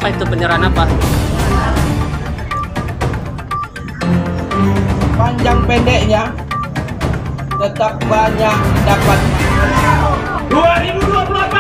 Apa itu penyerahan apa? Panjang pendeknya tetap banyak dapat 2024.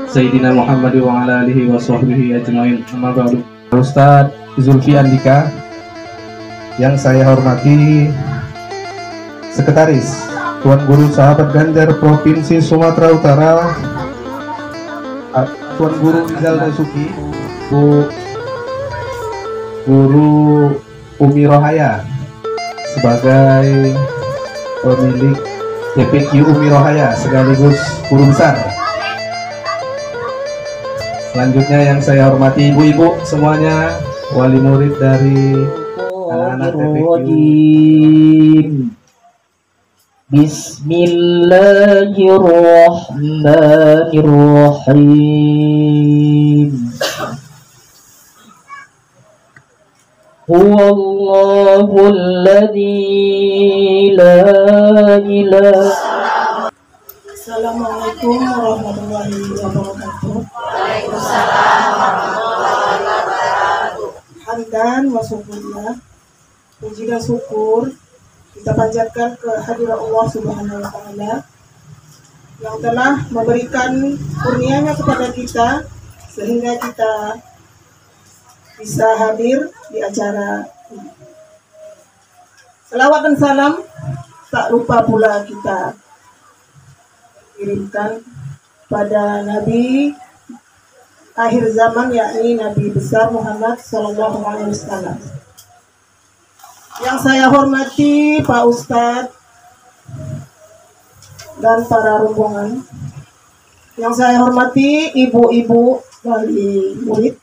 Sayyidina Muhammad wa ala alihi wa sahbihi ajma'in. Amma ba'du. Ustaz Zulfi Andika yang saya hormati, Sekretaris Tuan Guru Sahabat Ganjar Provinsi Sumatera Utara, Tuan Guru Rizal Dasuki, Bu Guru Umi Rohaya sebagai pemilik TPQ Umi Rohaya sekaligus guru besar. Selanjutnya yang saya hormati ibu-ibu semuanya, wali murid dari anak-anak TPQ. Bismillahirrahmanirrahim. Huwallahul ladzi la ilaha. Assalamualaikum warahmatullahi wabarakatuh. Waalaikumsalam warahmatullahi wabarakatuh. Hamdan wa syukurlah, puji dan syukur kita panjatkan ke hadirat Allah Subhanahu wa Ta'ala yang telah memberikan kurnianya kepada kita sehingga kita bisa hadir di acara ini. Selawat dan salam tak lupa pula kita kirimkan pada Nabi akhir zaman, yakni Nabi besar Muhammad Sallallahu Alaihi Wasallam. Yang saya hormati Pak Ustadz dan para rombongan, yang saya hormati ibu-ibu wali murid,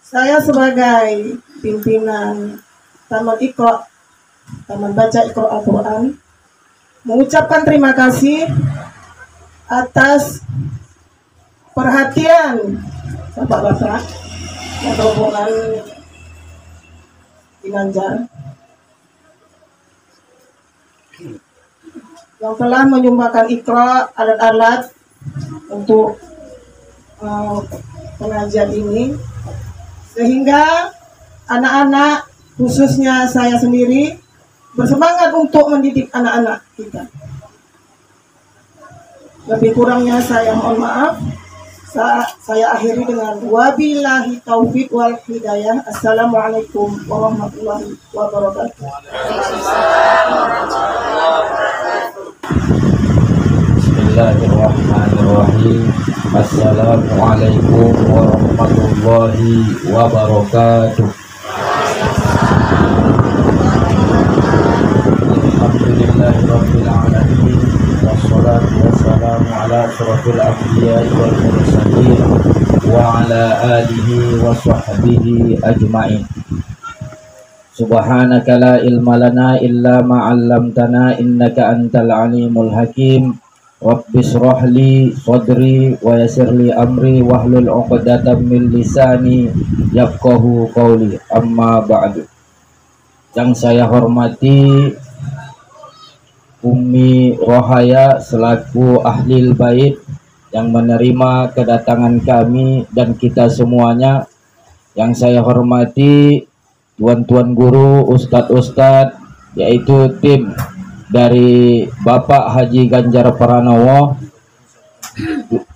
saya sebagai pimpinan Taman Iqra, Taman Baca Iqra Al-Quran, mengucapkan terima kasih atas perhatian Bapak-bapak dan rombongan Ginanjar yang telah menyumbangkan Iqra alat-alat untuk pengajian ini, sehingga anak-anak, khususnya saya sendiri, bersemangat untuk mendidik anak-anak kita. Lebih kurangnya saya mohon maaf. Saya akhiri dengan wabillahi taufik wal hidayah. Assalamualaikum warahmatullahi wabarakatuh. Bismillahirrahmanirrahim. Assalamualaikum warahmatullahi wabarakatuh. Alhamdulillahirabbil alamin. Wassalatu wassalamu ala asyrafil anbiya'i wal mursalin wa ala alihi wa sahbihi ajma'in. Subhanaka la ilma lana illa ma 'allamtana innaka antal alimul hakim. Rabbi shrah li sadri wa yassir li amri wahlul 'uqdatam min lisani yafqahu qawli. Amma ba'du. Yang saya hormati Umi Rohaya selaku ahlil bait yang menerima kedatangan kami dan kita semuanya. Yang saya hormati tuan-tuan guru, ustadz-ustadz, yaitu tim dari Bapak Haji Ganjar Pranowo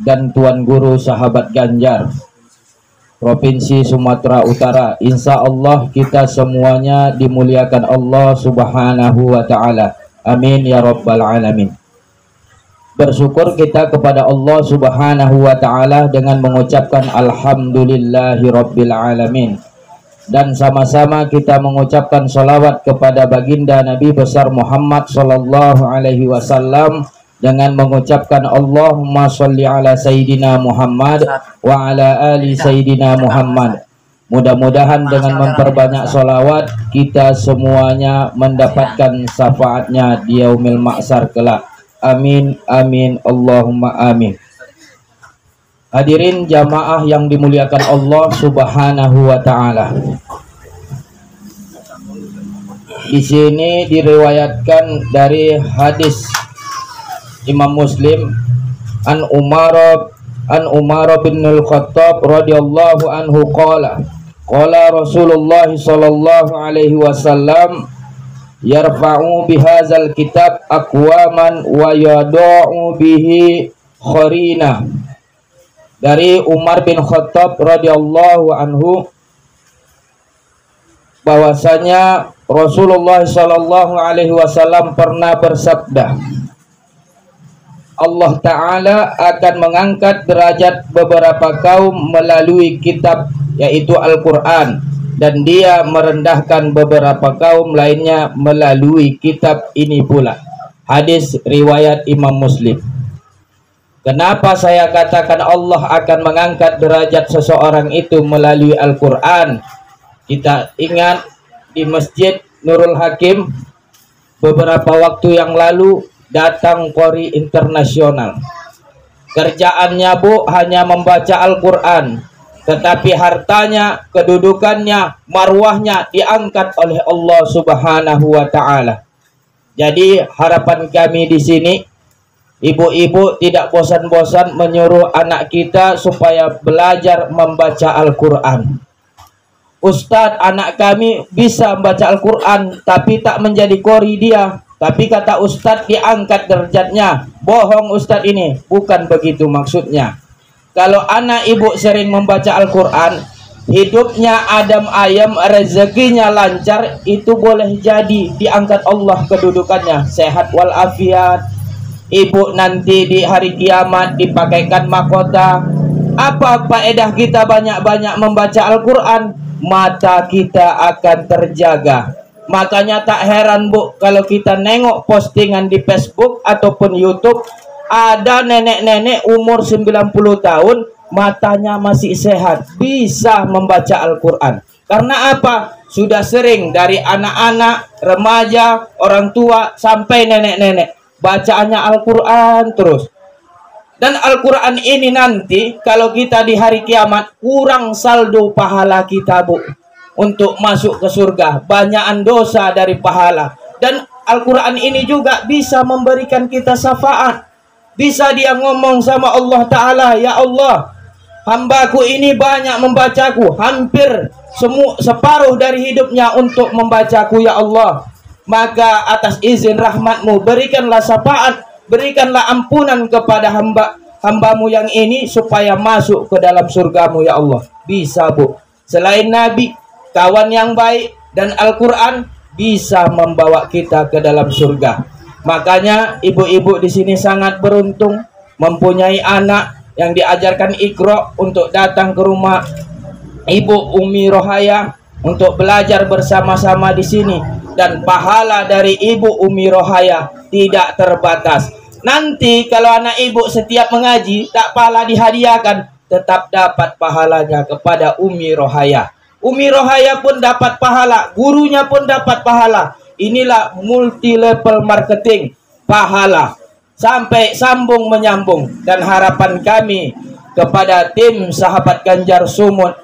dan tuan guru sahabat Ganjar Provinsi Sumatera Utara. Insya Allah kita semuanya dimuliakan Allah Subhanahu wa Ta'ala. Amin ya rabbal alamin. Bersyukur kita kepada Allah Subhanahu wa Ta'ala dengan mengucapkan alhamdulillahi rabbil alamin. Dan sama-sama kita mengucapkan salawat kepada baginda Nabi besar Muhammad sallallahu alaihi wasallam dengan mengucapkan Allahumma sholli ala Sayyidina Muhammad wa ala ali Sayyidina Muhammad. Mudah-mudahan dengan memperbanyak sholawat kita semuanya mendapatkan syafaatnya di yaumil mahsyar kelak. Amin amin Allahumma amin. Hadirin jamaah yang dimuliakan Allah Subhanahu wa taala. Di sini diriwayatkan dari hadis Imam Muslim an Umar bin Al-Khattab radhiyallahu anhu qala Rasulullah sallallahu alaihi wasallam yarfa'u bihadzal kitab aqwaman wa yada'u bihi kharina. Dari Umar bin Khattab radhiyallahu anhu bahwasanya Rasulullah sallallahu alaihi wasallam pernah bersabda, Allah Ta'ala akan mengangkat derajat beberapa kaum melalui kitab yaitu Al-Quran, dan dia merendahkan beberapa kaum lainnya melalui kitab ini pula. Hadis riwayat Imam Muslim. Kenapa saya katakan Allah akan mengangkat derajat seseorang itu melalui Al-Quran? Kita ingat di Masjid Nurul Hakim beberapa waktu yang lalu datang qori internasional. Kerjaannya Bu hanya membaca Al-Quran, tetapi hartanya, kedudukannya, marwahnya diangkat oleh Allah Subhanahu wa taala. Jadi harapan kami di sini, ibu-ibu tidak bosan-bosan menyuruh anak kita supaya belajar membaca Al-Quran. Ustadz, anak kami bisa membaca Al-Quran tapi tak menjadi qori dia. Tapi kata Ustadz diangkat derajatnya. Bohong Ustadz ini. Bukan begitu maksudnya. Kalau anak ibu sering membaca Al-Quran, hidupnya adem ayem, rezekinya lancar, itu boleh jadi diangkat Allah kedudukannya. Sehat walafiat. Ibu nanti di hari kiamat dipakaikan mahkota. Apa faedah kita banyak-banyak membaca Al-Quran? Mata kita akan terjaga. Makanya tak heran Bu, kalau kita nengok postingan di Facebook ataupun YouTube, ada nenek-nenek umur 90 tahun, matanya masih sehat, bisa membaca Al-Quran. Karena apa? Sudah sering dari anak-anak, remaja, orang tua, sampai nenek-nenek, bacaannya Al-Quran terus. Dan Al-Quran ini nanti kalau kita di hari kiamat kurang saldo pahala kita Bu untuk masuk ke surga, banyakan dosa dari pahala. Dan Al-Quran ini juga bisa memberikan kita syafaat. Bisa dia ngomong sama Allah Ta'ala, ya Allah, hambaku ini banyak membacaku, hampir separuh dari hidupnya untuk membacaku ya Allah. Maka atas izin rahmatmu berikanlah syafaat, berikanlah ampunan kepada hambamu yang ini supaya masuk ke dalam surgamu ya Allah. Bisa Bu. Selain Nabi, kawan yang baik dan Al-Quran bisa membawa kita ke dalam surga. Makanya ibu-ibu di sini sangat beruntung mempunyai anak yang diajarkan Iqra untuk datang ke rumah Ibu Umi Rohaya untuk belajar bersama-sama di sini, dan pahala dari Ibu Umi Rohaya tidak terbatas. Nanti kalau anak ibu setiap mengaji tak pahala dihadiahkan, tetap dapat pahalanya kepada Umi Rohaya. Umi Rohaya pun dapat pahala, gurunya pun dapat pahala. Inilah multi level marketing, pahala sampai sambung menyambung. Dan harapan kami kepada tim sahabat Ganjar Sumut,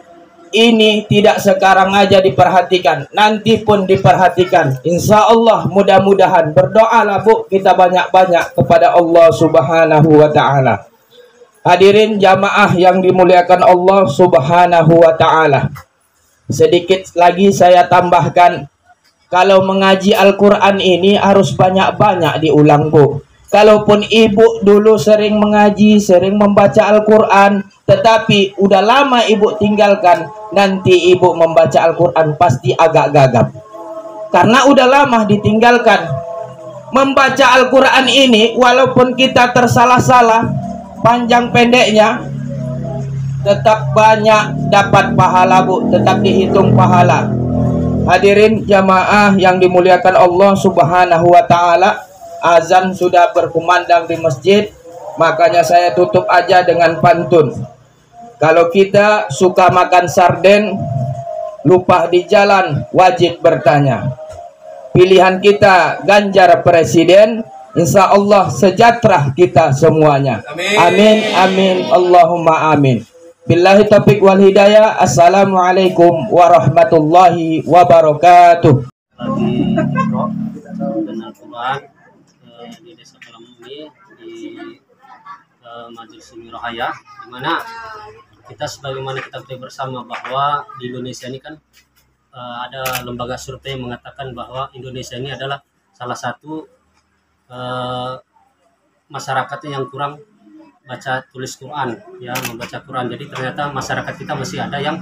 ini tidak sekarang aja diperhatikan, nanti pun diperhatikan. Insya Allah, mudah-mudahan. Berdoalah Bu, kita banyak-banyak kepada Allah Subhanahu wa ta'ala. Hadirin jamaah yang dimuliakan Allah Subhanahu wa ta'ala, sedikit lagi saya tambahkan, kalau mengaji Al-Quran ini harus banyak-banyak diulang Bu. Kalaupun ibu dulu sering mengaji, sering membaca Al-Quran, tetapi udah lama ibu tinggalkan, nanti ibu membaca Al-Quran pasti agak gagap. Karena udah lama ditinggalkan. Membaca Al-Quran ini, walaupun kita tersalah-salah, panjang pendeknya, tetap banyak dapat pahala Bu, tetap dihitung pahala. Hadirin jamaah yang dimuliakan Allah Subhanahu wa ta'ala, azan sudah berkumandang di masjid, makanya saya tutup aja dengan pantun. Kalau kita suka makan sarden, lupa di jalan, wajib bertanya. Pilihan kita Ganjar Presiden, insya Allah sejahtera kita semuanya. Amin, amin, Allahumma amin. Billahi taufiq wal hidayah. Assalamualaikum warahmatullahi wabarakatuh. Lagi Iqra dan Al-Quran di Desa Kalamuni di Majelis Umi Rohaya, di mana kita sebagaimana kita ketahui bersama bahwa di Indonesia ini kan ada lembaga survei yang mengatakan bahwa Indonesia ini adalah salah satu masyarakatnya yang kurang baca tulis Quran, ya, membaca Quran. Jadi ternyata masyarakat kita masih ada yang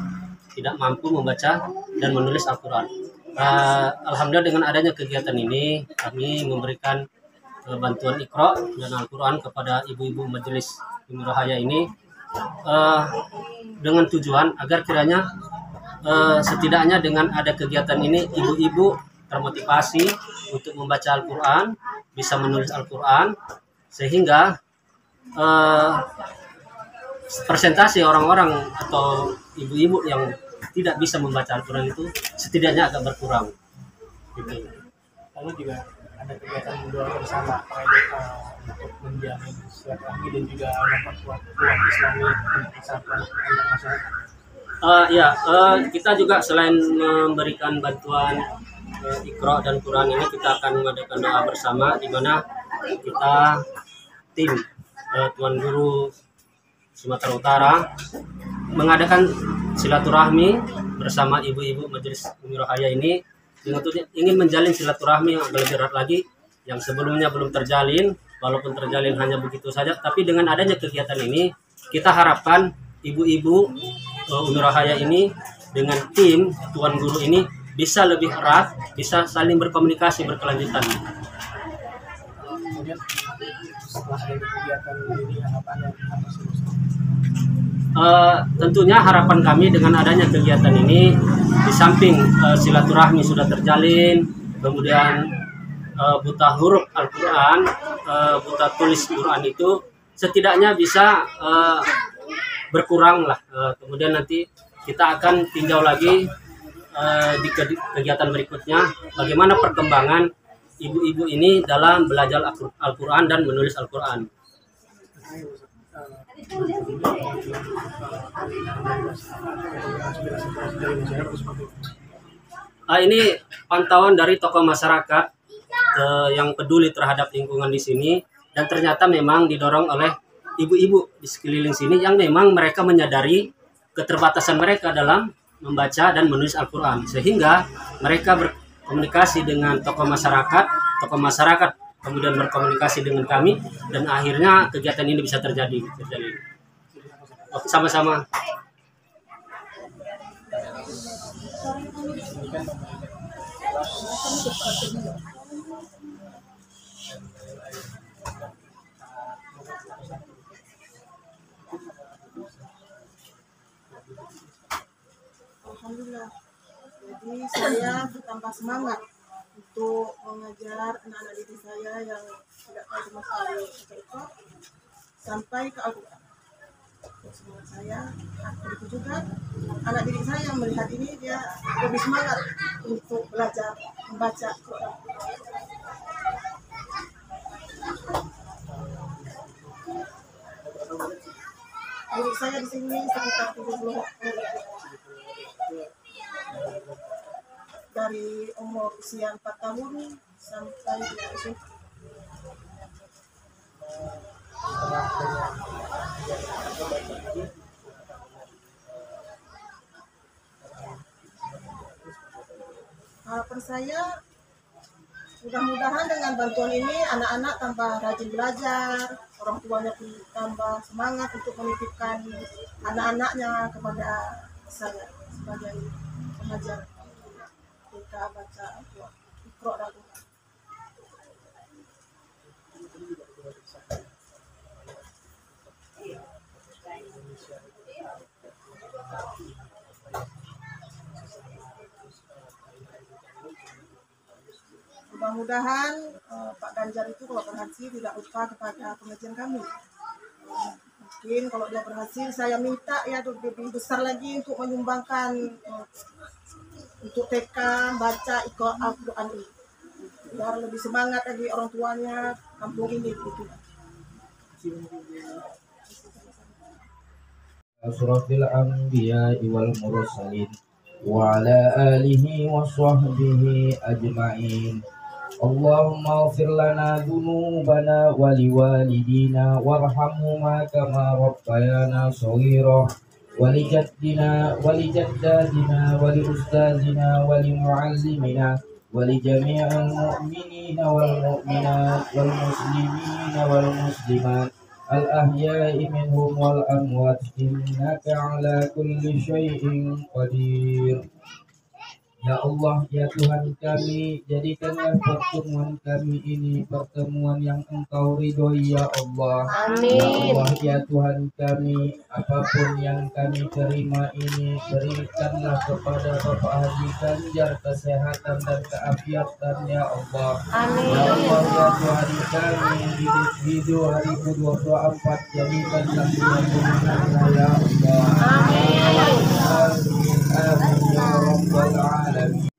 tidak mampu membaca dan menulis Al-Quran. Alhamdulillah dengan adanya kegiatan ini kami memberikan bantuan Iqra dan Al-Quran kepada ibu-ibu Majelis Umi Rohaya ini dengan tujuan agar kiranya setidaknya dengan ada kegiatan ini ibu-ibu termotivasi untuk membaca Al-Quran, bisa menulis Al-Quran, sehingga persentase orang-orang atau ibu-ibu yang tidak bisa membaca Al-Quran itu setidaknya agak berkurang. Gitu. Lalu juga ada kegiatan doa bersama untuk menjamin silaturahmi dan juga memperkuat umat Islami untuk persatuan antar masyarakat. Kita juga selain memberikan bantuan Iqra dan Quran ini, kita akan mengadakan doa bersama di mana kita tim Tuan Guru Sumatera Utara mengadakan silaturahmi bersama ibu-ibu Majelis Umi Rohaya ini dengan ingin menjalin silaturahmi yang lebih erat lagi yang sebelumnya belum terjalin, walaupun terjalin hanya begitu saja. Tapi dengan adanya kegiatan ini kita harapkan ibu-ibu Umi Rohaya ini dengan tim Tuan Guru ini bisa lebih erat, bisa saling berkomunikasi berkelanjutan. Kemudian setelah ada kegiatan ini harapannya apa sih? Tentunya harapan kami dengan adanya kegiatan ini, di samping silaturahmi sudah terjalin, kemudian buta huruf Al-Quran, buta tulis Quran itu setidaknya bisa berkurang lah. Kemudian nanti kita akan tinjau lagi di kegiatan berikutnya bagaimana perkembangan ibu-ibu ini dalam belajar Al-Quran dan menulis Al-Quran. Ini pantauan dari tokoh masyarakat yang peduli terhadap lingkungan di sini, dan ternyata memang didorong oleh ibu-ibu di sekeliling sini yang memang mereka menyadari keterbatasan mereka dalam membaca dan menulis Al-Quran, sehingga mereka berkomunikasi dengan tokoh masyarakat kemudian berkomunikasi dengan kami, dan akhirnya kegiatan ini bisa terjadi. Oke, sama-sama. Alhamdulillah. Jadi saya bertambah semangat untuk mengajar anak-anak didik saya yang tidak tahu sama sekali itu sampai ke Al-Quran. Semangat saya, begitu juga anak didik saya yang melihat ini, dia lebih semangat untuk belajar membaca Quran. Didik saya di sini sekitar 70 dari umur usia 4 tahun sampai dia SMP. Harapan saya mudah-mudahan dengan bantuan ini anak-anak tambah rajin belajar, orang tuanya pun tambah semangat untuk menitipkan anak-anaknya kepada saya sebagai pengajar kita baca Iqra dan Quran. Mudah-mudahan Pak Ganjar itu kalau berhasil tidak lupa kepada pengajian kami. Mungkin kalau dia berhasil, saya minta ya lebih besar lagi untuk menyumbangkan untuk TK baca Iqra Al-Quran ini. Biar lebih semangat lagi orang tuanya kampung ini gitu. Asrafil anbiya wal mursalin wa ala alihi wa sahbihi ajma'in. Allahumma ighfir lana dhunubana wa liwalidina warhamhuma kama rabbayana shaghira wa li jaddina wa li jaddatina wa li ustazina wa li muallimina wa li jami'il mu'minina wal mu'minat wal muslimina wal muslimat al-ahya'i minhum wal amwat innaka ala kulli syai'in qadir. Ya Allah, ya Tuhan kami, jadikanlah pertemuan kami ini pertemuan yang Engkau ridhoi ya Allah. Amin. Ya Allah, ya Tuhan kami, apapun yang kami terima ini berikanlah kepada Bapak Haji Ganjar kesehatan dan keafiatan ya Allah. Amin. Ya Allah, ya Tuhan kami, di 2024 jadikanlah kemenangan ya Allah. Amin. Amin ya Rabbal Alamin.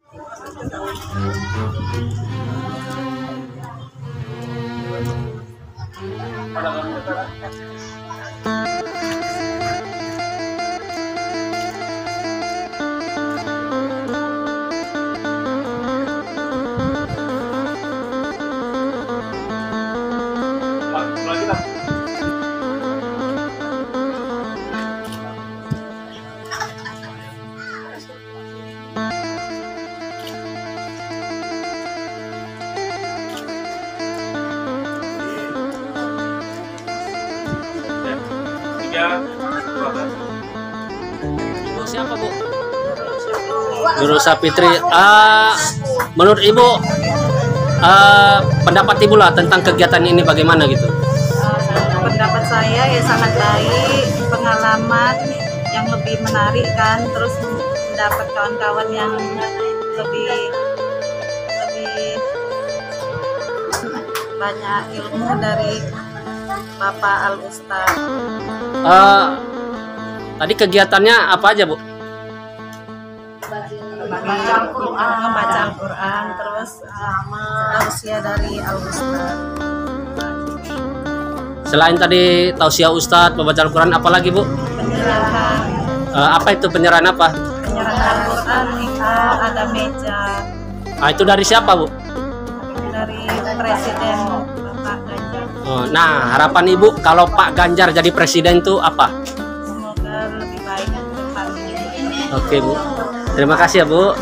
Ibu siapa, Bu? Nurul Sapitri. Menurut Ibu, pendapat Ibu lah tentang kegiatan ini bagaimana gitu? Pendapat saya ya sangat baik, pengalaman yang lebih menarik kan, terus mendapat kawan-kawan yang lebih banyak ilmu dari Bapak Al-Ustaz. Tadi kegiatannya apa aja, Bu? Membaca Al-Quran, terus tausiah dari Al-Ustaz. Selain tadi tausiah Ustadz, membaca Al-Quran, apa lagi, Bu? Penyerahan Apa itu penyerahan apa? Al-Quran itu ada meja Itu dari siapa, Bu? dari Presiden Bapak Ganjar. Nah, harapan Ibu kalau Pak Ganjar jadi presiden itu apa? Semoga lebih baik ke depannya. Oke, Bu. Terima kasih ya, Bu.